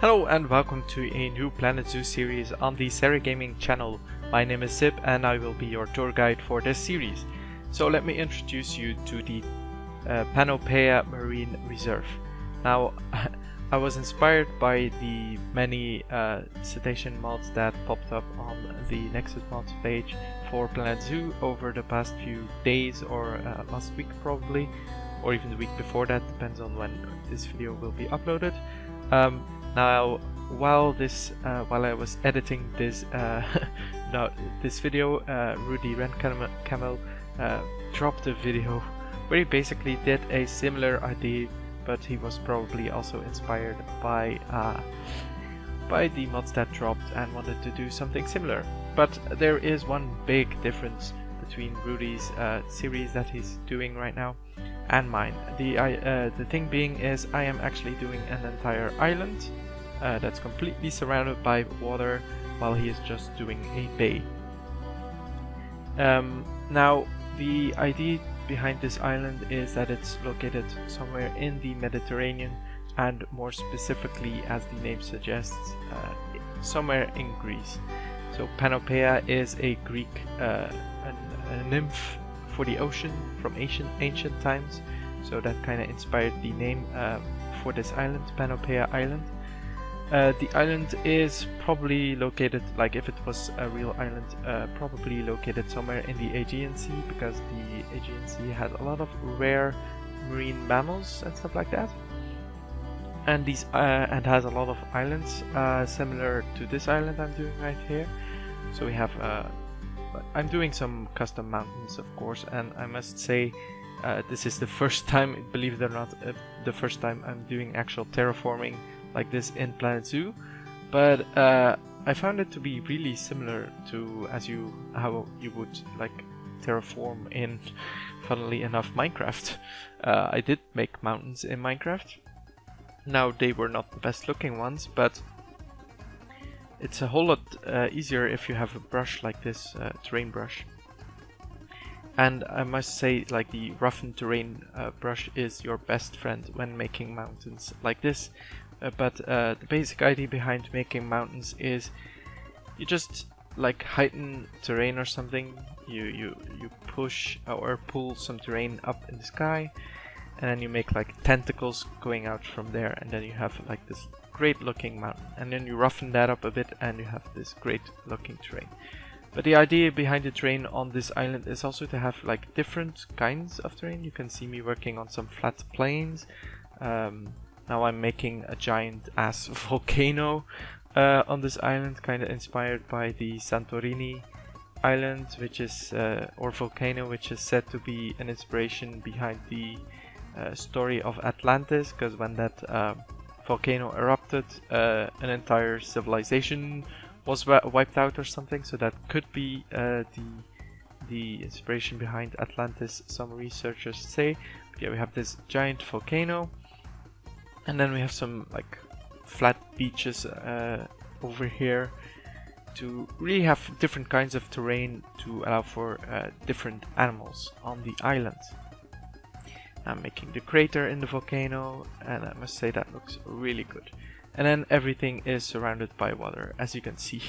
Hello and welcome to a new Planet Zoo series on the Serra Gaming channel. My name is Zip and I will be your tour guide for this series. So let me introduce you to the Panopeia Marine Reserve. Now I was inspired by the many cetacean mods that popped up on the Nexus mods page for Planet Zoo over the past few days or last week probably, or even the week before that, depends on when this video will be uploaded. Now, while I was editing this this video, Rudy Camel dropped a video where he basically did a similar idea, but he was probably also inspired by the mods that dropped and wanted to do something similar. But there is one big difference between Rudy's series that he's doing right now and mine. The thing being is I am actually doing an entire island that's completely surrounded by water, while he is just doing a bay. Now the idea behind this island is that it's located somewhere in the Mediterranean, and more specifically, as the name suggests, somewhere in Greece. So Panopeia is a Greek a nymph for the ocean from ancient times, so that kind of inspired the name for this island, Panopeia Island. The island is probably located, like if it was a real island, probably located somewhere in the Aegean Sea, because the Aegean Sea has a lot of rare marine mammals and stuff like that, and and has a lot of islands similar to this island I'm doing right here. So we have I'm doing some custom mountains, of course, and I must say this is the first time, believe it or not, the first time I'm doing actual terraforming like this in Planet Zoo, but I found it to be really similar to how you would like terraform in, funnily enough, Minecraft. I did make mountains in Minecraft. Now they were not the best looking ones, but it's a whole lot easier if you have a brush like this, terrain brush. And I must say, like, the roughened terrain brush is your best friend when making mountains like this. But the basic idea behind making mountains is you just like heighten terrain or something. You push or pull some terrain up in the sky, and then you make like tentacles going out from there, and then you have like this great looking mountain, and then you roughen that up a bit and you have this great looking terrain. But the idea behind the terrain on this island is also to have like different kinds of terrain. You can see me working on some flat plains. Now I'm making a giant ass volcano on this island, kind of inspired by the Santorini island, which is or volcano, which is said to be an inspiration behind the story of Atlantis, because when that volcano erupted, an entire civilization was wiped out or something. So that could be the inspiration behind Atlantis, some researchers say. But yeah, we have this giant volcano. And then we have some like flat beaches over here to really have different kinds of terrain to allow for different animals on the island. I'm making the crater in the volcano, and I must say that looks really good. And then everything is surrounded by water, as you can see.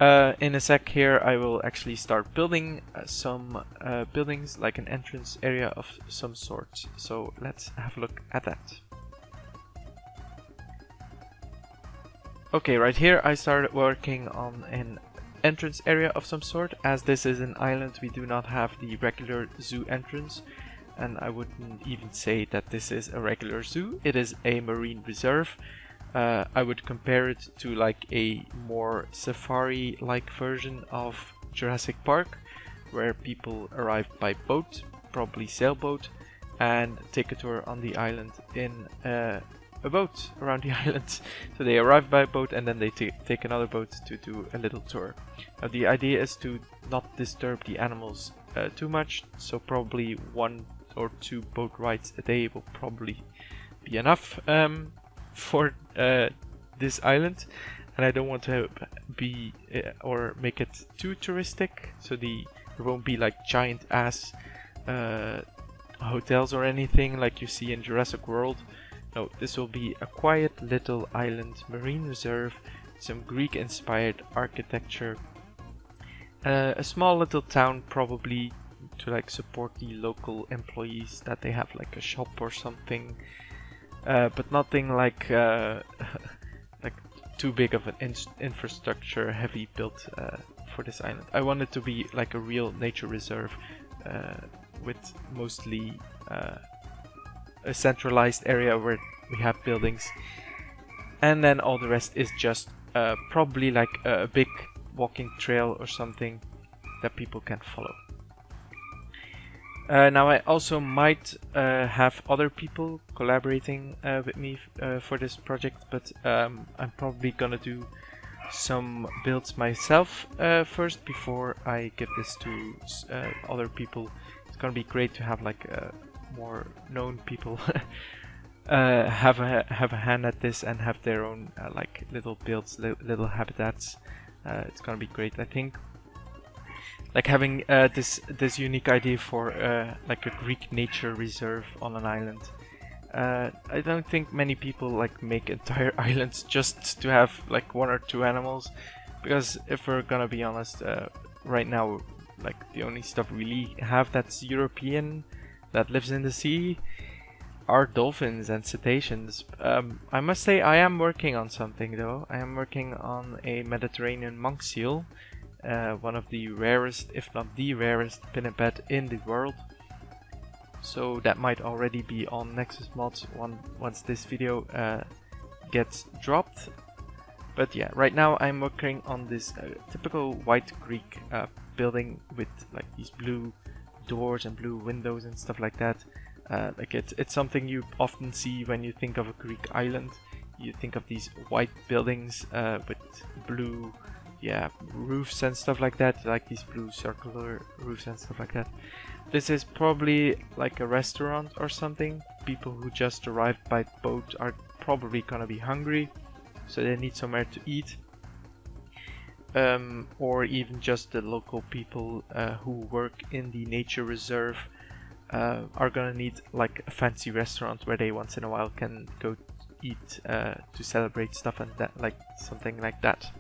In a sec here I will actually start building some buildings, like an entrance area of some sort. So let's have a look at that. Okay, right here I started working on an entrance area of some sort. As this is an island, we do not have the regular zoo entrance, and I wouldn't even say that this is a regular zoo. It is a marine reserve. I would compare it to like a more safari-like version of Jurassic Park, where people arrive by boat, probably sailboat, and take a tour on the island in a boat around the island. So they arrive by boat and then they take another boat to do a little tour. Now the idea is to not disturb the animals too much, so probably 1 or 2 boat rides a day will probably be enough for this island. And I don't want to be or make it too touristic, so there won't be like giant ass hotels or anything like you see in Jurassic World. no, this will be a quiet little island marine reserve, some Greek-inspired architecture, a small little town probably to like support the local employees, that they have like a shop or something, but nothing like like too big of an infrastructure heavy built for this island. I want it to be like a real nature reserve with mostly a centralized area where we have buildings, and then all the rest is just probably like a big walking trail or something that people can follow. Now I also might have other people collaborating with me for this project, but I'm probably gonna do some builds myself first before I give this to other people. It's gonna be great to have like more known people have a hand at this and have their own like little builds, little habitats. It's gonna be great, I think. Like having this unique idea for like a Greek nature reserve on an island. I don't think many people like make entire islands just to have like 1 or 2 animals, because if we're gonna be honest, right now like the only stuff we really have that's European that lives in the sea are dolphins and cetaceans. I must say I am working on something though. I am working on a Mediterranean monk seal, one of the rarest, if not the rarest, pinniped in the world. So that might already be on Nexus Mods once this video gets dropped. But yeah, right now I'm working on this typical white Greek building with like these blue doors and blue windows and stuff like that. Like it's something you often see when you think of a Greek island. You think of these white buildings with blue roofs and stuff like that, like these blue circular roofs and stuff like that. This is probably like a restaurant or something. People who just arrived by boat are probably gonna be hungry, so they need somewhere to eat. Or even just the local people who work in the nature reserve are gonna need like a fancy restaurant where they once in a while can go eat to celebrate stuff and that, like something like that.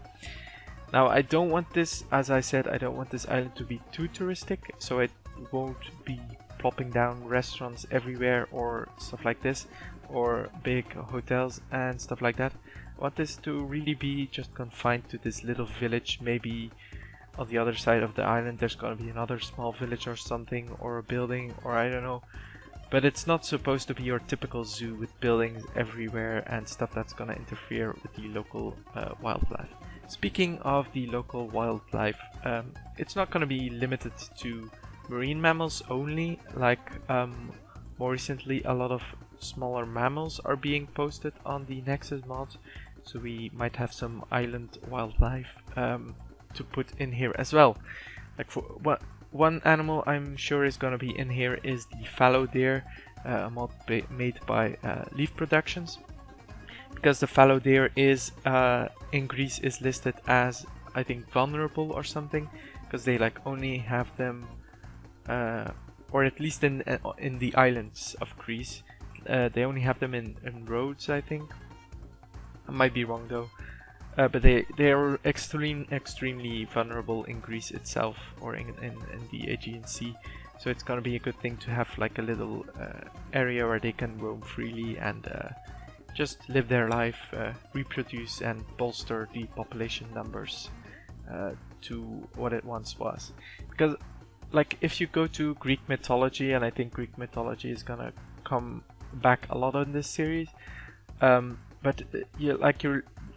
Now I don't want this, as I said, I don't want this island to be too touristic, so it won't be plopping down restaurants everywhere or stuff like this, or big hotels and stuff like that. I want this to really be just confined to this little village. Maybe on the other side of the island there's gonna be another small village or something, or a building, or I don't know. But it's not supposed to be your typical zoo with buildings everywhere and stuff that's gonna interfere with the local wildlife. Speaking of the local wildlife, it's not gonna be limited to marine mammals only. Like more recently a lot of smaller mammals are being posted on the Nexus mod, so we might have some island wildlife to put in here as well. Like for one animal I'm sure is gonna be in here is the fallow deer, a mod made by Leaf Productions, because the fallow deer is in Greece is listed as, I think, vulnerable or something, because they like only have them or at least in the islands of Greece, they only have them in roads, I think. I might be wrong though, but they are extremely vulnerable in Greece itself, or in the Aegean Sea. So it's gonna be a good thing to have like a little area where they can roam freely and just live their life, reproduce and bolster the population numbers to what it once was. Because like if you go to Greek mythology, and I think Greek mythology is gonna come back a lot in this series, but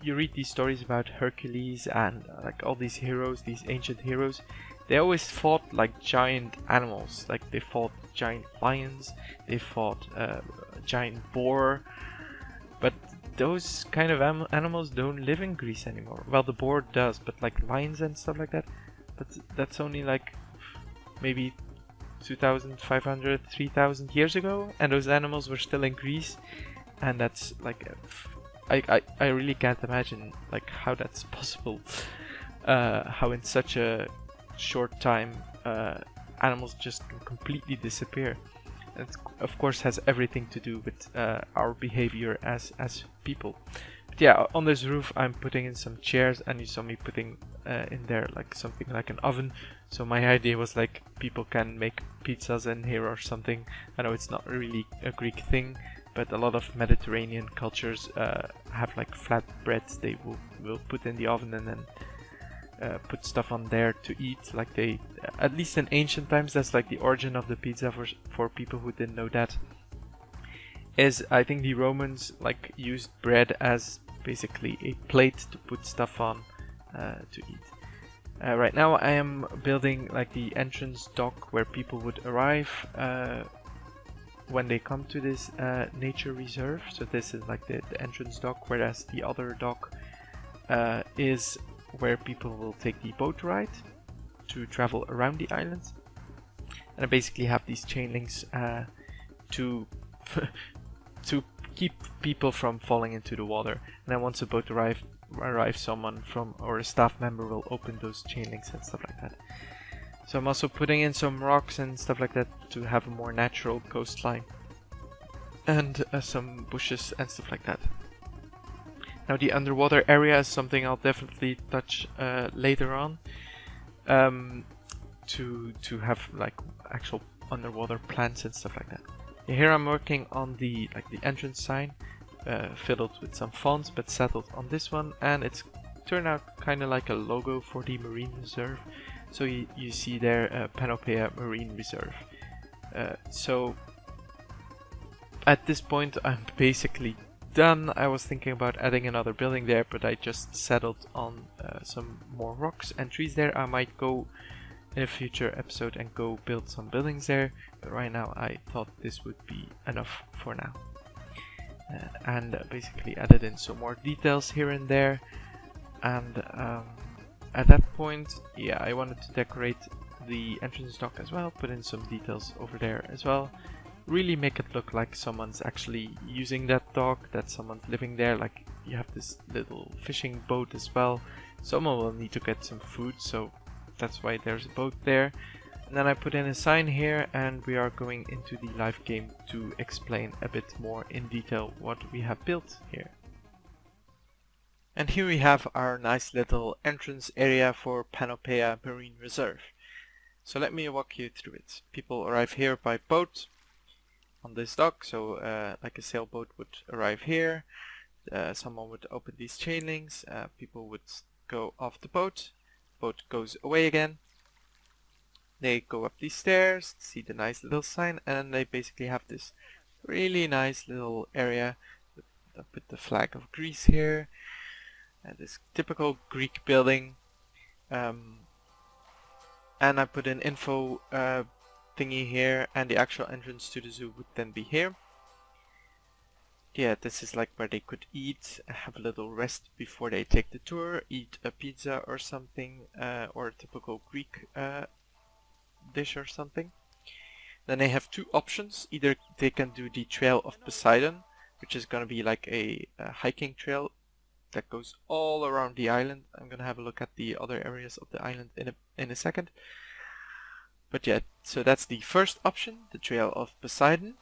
you read these stories about Hercules and like all these heroes, these ancient heroes, they always fought like giant animals. Like they fought giant lions, they fought a giant boar, but those kind of animals don't live in Greece anymore. Well, the boar does, but like lions and stuff like that, but that's only like maybe 2,500, 3,000 years ago, and those animals were still in Greece. And that's like I really can't imagine like how that's possible, how in such a short time animals just completely disappear. it of course has everything to do with our behavior as people. But yeah, on this roof I'm putting in some chairs, and you saw me putting in there like something like an oven. So my idea was like people can make pizzas in here or something. I know it's not really a Greek thing, but a lot of Mediterranean cultures have like flat breads they will put in the oven and then put stuff on there to eat. Like they, at least in ancient times, that's like the origin of the pizza for people who didn't know that. Is I think the Romans like used bread as basically a plate to put stuff on to eat. Right now I am building like the entrance dock where people would arrive when they come to this nature reserve. So this is like the entrance dock, whereas the other dock is where people will take the boat ride to travel around the island. And I basically have these chain links to to keep people from falling into the water. And then once a boat arrives, someone from or a staff member will open those chain links and stuff like that. So I'm also putting in some rocks and stuff like that to have a more natural coastline, and some bushes and stuff like that. Now the underwater area is something I'll definitely touch later on, to have like actual underwater plants and stuff like that. Here I'm working on the entrance sign, fiddled with some fonts, but settled on this one, and it's turned out kind of like a logo for the marine reserve. So you see there, Panopeia Marine Reserve. So at this point I'm basically done. I was thinking about adding another building there, but I just settled on some more rocks and trees there. I might go in a future episode and go build some buildings there, but right now I thought this would be enough for now. And basically added in some more details here and there, and at that point, yeah, I wanted to decorate the entrance dock as well, put in some details over there as well, really make it look like someone's actually using that dock, that someone's living there. Like you have this little fishing boat as well, someone will need to get some food, so that's why there's a boat there. And then I put in a sign here, and we are going into the live game to explain a bit more in detail what we have built here. And here we have our nice little entrance area for Panopeia Marine Reserve. So let me walk you through it. People arrive here by boat on this dock, so like a sailboat would arrive here. Someone would open these chain links, people would go off the boat goes away again. They go up these stairs, see the nice little sign, and then they basically have this really nice little area. I put the flag of Greece here, and this typical Greek building. And I put an info thingy here, and the actual entrance to the zoo would then be here. Yeah, this is like where they could eat, have a little rest before they take the tour, eat a pizza or something, or a typical Greek dish or something. Then they have two options. Either they can do the Trail of Poseidon, which is going to be like a hiking trail that goes all around the island. I'm going to have a look at the other areas of the island in a second. But yeah, so that's the first option, the Trail of Poseidon.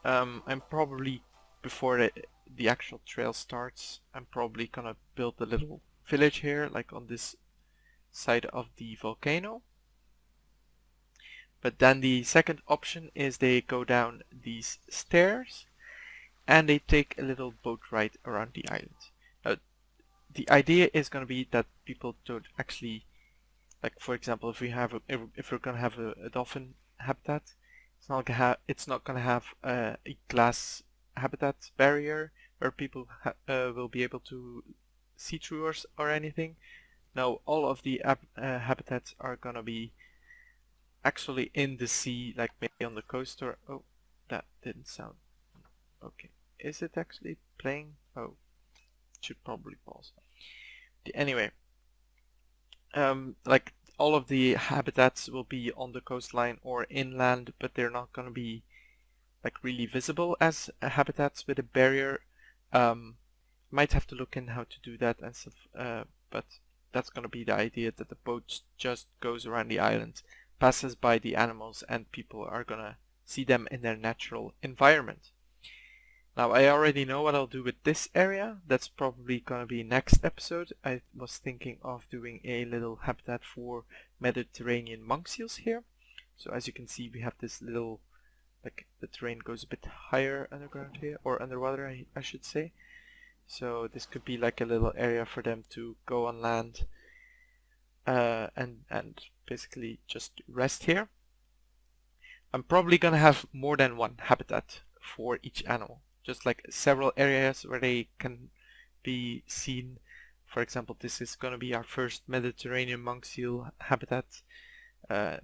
I'm probably, before the actual trail starts, I'm probably gonna build a little village here, like on this side of the volcano. But then the second option is they go down these stairs and they take a little boat ride around the island. The idea is going to be that people don't actually, like for example, if we're going to have a dolphin habitat, it's not going to have a glass habitat barrier where people will be able to see through or anything. No, all of the habitats are going to be actually in the sea, like maybe on the coast or... Oh, that didn't sound... Okay, is it actually playing? Oh, should probably pause. Anyway, like all of the habitats will be on the coastline or inland, but they're not going to be like really visible as habitats with a barrier. Might have to look in how to do that and stuff, but that's going to be the idea, that the boat just goes around the island, passes by the animals, and people are going to see them in their natural environment. Now I already know what I'll do with this area. That's probably gonna be next episode. I was thinking of doing a little habitat for Mediterranean monk seals here. So as you can see, we have this little, like the terrain goes a bit higher underground here, or underwater I should say. So this could be like a little area for them to go on land and basically just rest here. I'm probably gonna have more than one habitat for each animal, just like several areas where they can be seen. For example, this is gonna be our first Mediterranean monk seal habitat.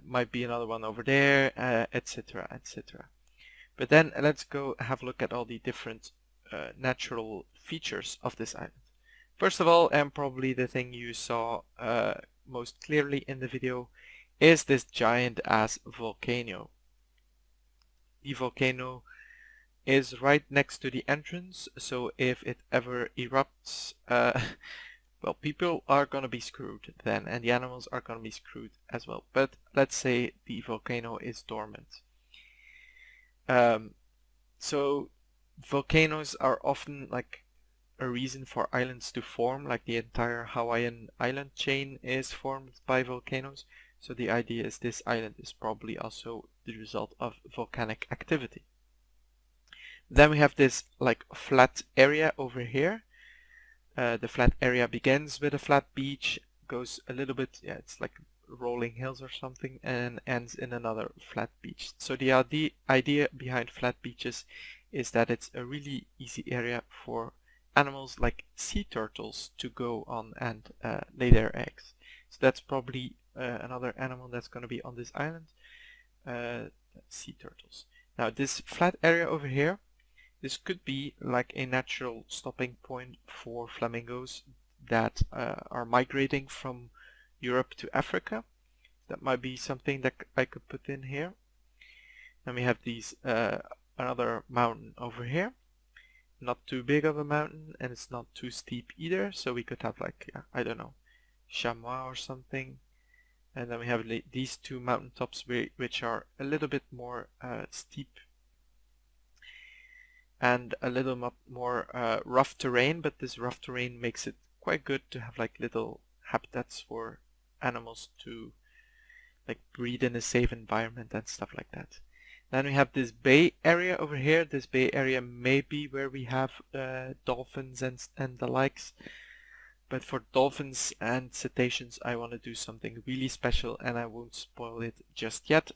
Might be another one over there, etc, etc. But then let's go have a look at all the different natural features of this island. First of all, and probably the thing you saw most clearly in the video, is this giant ass volcano. The volcano is right next to the entrance, so if it ever erupts, well, people are gonna be screwed then, and the animals are gonna be screwed as well. But let's say the volcano is dormant. So volcanoes are often like a reason for islands to form, like the entire Hawaiian island chain is formed by volcanoes. So the idea is this island is probably also the result of volcanic activity. Then we have this like flat area over here. The flat area begins with a flat beach, goes a little bit, yeah, it's like rolling hills or something, and ends in another flat beach. So the idea behind flat beaches is that it's a really easy area for animals like sea turtles to go on and lay their eggs. So that's probably another animal that's going to be on this island, sea turtles. Now this flat area over here, this could be like a natural stopping point for flamingos that are migrating from Europe to Africa. That might be something that I could put in here. And we have these another mountain over here. Not too big of a mountain, and it's not too steep either, so we could have like, I don't know, chamois or something. And then we have these two mountaintops which are a little bit more steep and a little more rough terrain, but this rough terrain makes it quite good to have like little habitats for animals to like breed in a safe environment and stuff like that. Then we have this bay area over here. This bay area may be where we have dolphins and the likes. But for dolphins and cetaceans, I want to do something really special, and I won't spoil it just yet.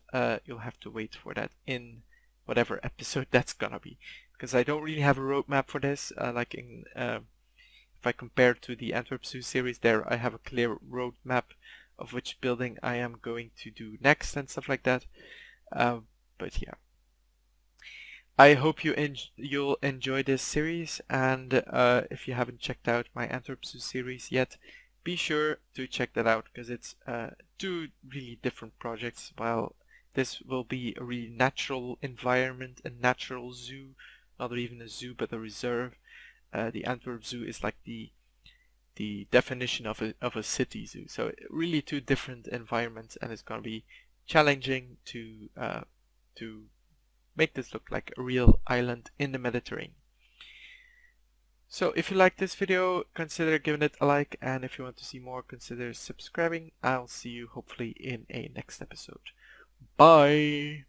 You'll have to wait for that in whatever episode that's gonna be, because I don't really have a roadmap for this. Like in if I compare to the Antwerp Zoo series, there I have a clear roadmap of which building I am going to do next and stuff like that. But yeah, I hope you'll enjoy this series, and if you haven't checked out my Antwerp Zoo series yet, be sure to check that out, because it's two really different projects. While this will be a really natural environment, a natural zoo, not even a zoo but a reserve. The Antwerp Zoo is like the definition of a city zoo. So really two different environments, and it's going to be challenging to make this look like a real island in the Mediterranean. So if you like this video, consider giving it a like, and if you want to see more, consider subscribing. I'll see you hopefully in a next episode. Bye!